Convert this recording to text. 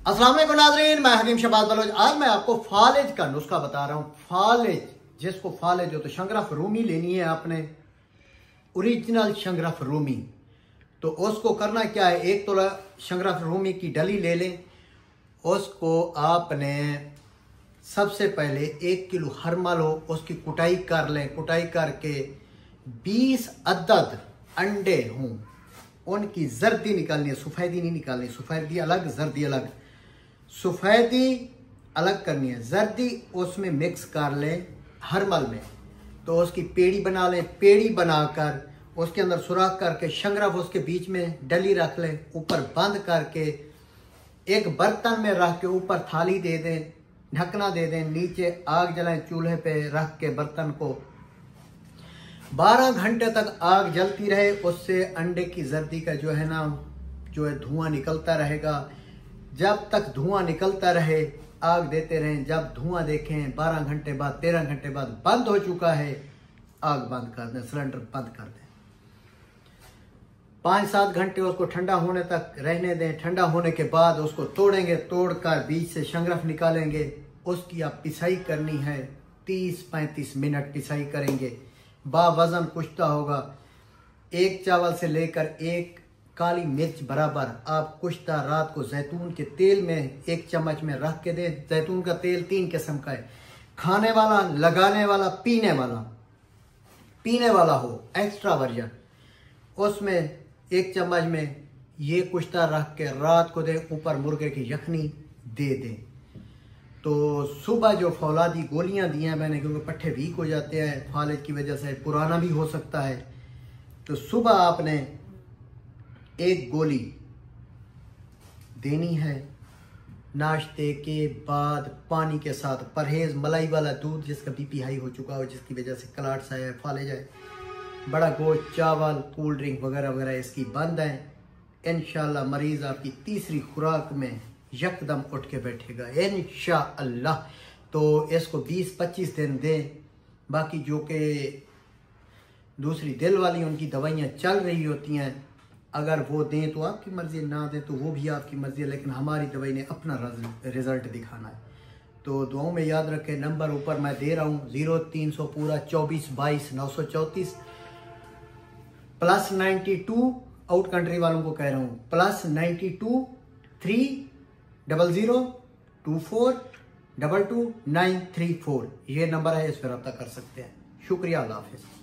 अस्सलाम वालेकुम नाज़रीन, मैं हकीम शहबाज बलोच। आज मैं आपको फालिज का नुस्खा बता रहा हूँ। फालिज, जिसको फालिज हो तो शंगरफ रूमी लेनी है आपने, ओरिजिनल शंगरफ रूमी। तो उसको करना क्या है, एक तोला शंगरफ रूमी की डली ले लें। उसको आपने सबसे पहले 1 किलो हरमा लो, उसकी कुटाई कर लें। कुटाई करके 20 अदद अंडे हों, उनकी जर्दी निकालनी है, सफ़ेदी नहीं निकालनी। सफ़ेदी अलग, जर्दी अलग। सफ़ेदी अलग करनी है, जर्दी उसमें मिक्स कर लें हरमल में। तो उसकी पेड़ी बना लें। पेड़ी बनाकर उसके अंदर सुराख करके शंगरफ उसके बीच में डली रख लें। ऊपर बंद करके एक बर्तन में रख के ऊपर थाली दे दें, ढकना दे दें, नीचे आग जलाएं, चूल्हे पे रख के बर्तन को 12 घंटे तक आग जलती रहे। उससे अंडे की जर्दी का जो है ना, जो है धुआं निकलता रहेगा। जब तक धुआं निकलता रहे आग देते रहें। जब धुआं देखें 12 घंटे बाद, 13 घंटे बाद बंद हो चुका है, आग बंद कर दें, सिलेंडर बंद कर दें। 5-7 घंटे उसको ठंडा होने तक रहने दें। ठंडा होने के बाद उसको तोड़ेंगे। तोड़कर बीच से शंगरफ निकालेंगे। उसकी आप पिसाई करनी है, 30-35 मिनट पिसाई करेंगे। बावजन कुश्ता होगा। एक चावल से लेकर एक काली मिर्च बराबर आप कुश्ता रात को जैतून के तेल में 1 चम्मच में रख के दें। जैतून का तेल 3 किस्म का है, खाने वाला, लगाने वाला, पीने वाला। पीने वाला हो एक्स्ट्रा वर्जन, उसमें 1 चम्मच में ये कुश्ता रख के रात को दें। ऊपर मुर्गे की यखनी दे दें। तो सुबह जो फौलादी गोलियां दी हैं मैंने, क्योंकि पट्ठे वीक हो जाते हैं फालिज की वजह से, पुराना भी हो सकता है, तो सुबह आपने 1 गोली देनी है। नाश्ते के बाद पानी के साथ। परहेज मलाई वाला दूध, जिसका बीपी हाई हो चुका हो, जिसकी वजह से क्लाट्स आए, फालिज आए, बड़ा गोश्त, चावल, कोल्ड ड्रिंक वगैरह वगैरह इसकी बंद है। इंशाल्लाह मरीज आपकी तीसरी खुराक में यकदम उठ के बैठेगा इंशाअल्लाह। तो इसको 20-25 दिन दें। बाकी जो कि दूसरी दिल वाली उनकी दवाइयाँ चल रही होती हैं, अगर वो दें तो आपकी मर्ज़ी, ना दें तो वो भी आपकी मर्ज़ी है, लेकिन हमारी दवाई ने अपना रिज़ल्ट दिखाना है। तो दुआओं में याद रखें। नंबर ऊपर मैं दे रहा हूँ, 0300 पूरा 24 22 934 +92 आउट कंट्री वालों को कह रहा हूँ, +92 300 24 22 934। ये नंबर है, इस पर रब्ता कर सकते हैं। शुक्रिया, अल्लाह हाफ़िज़।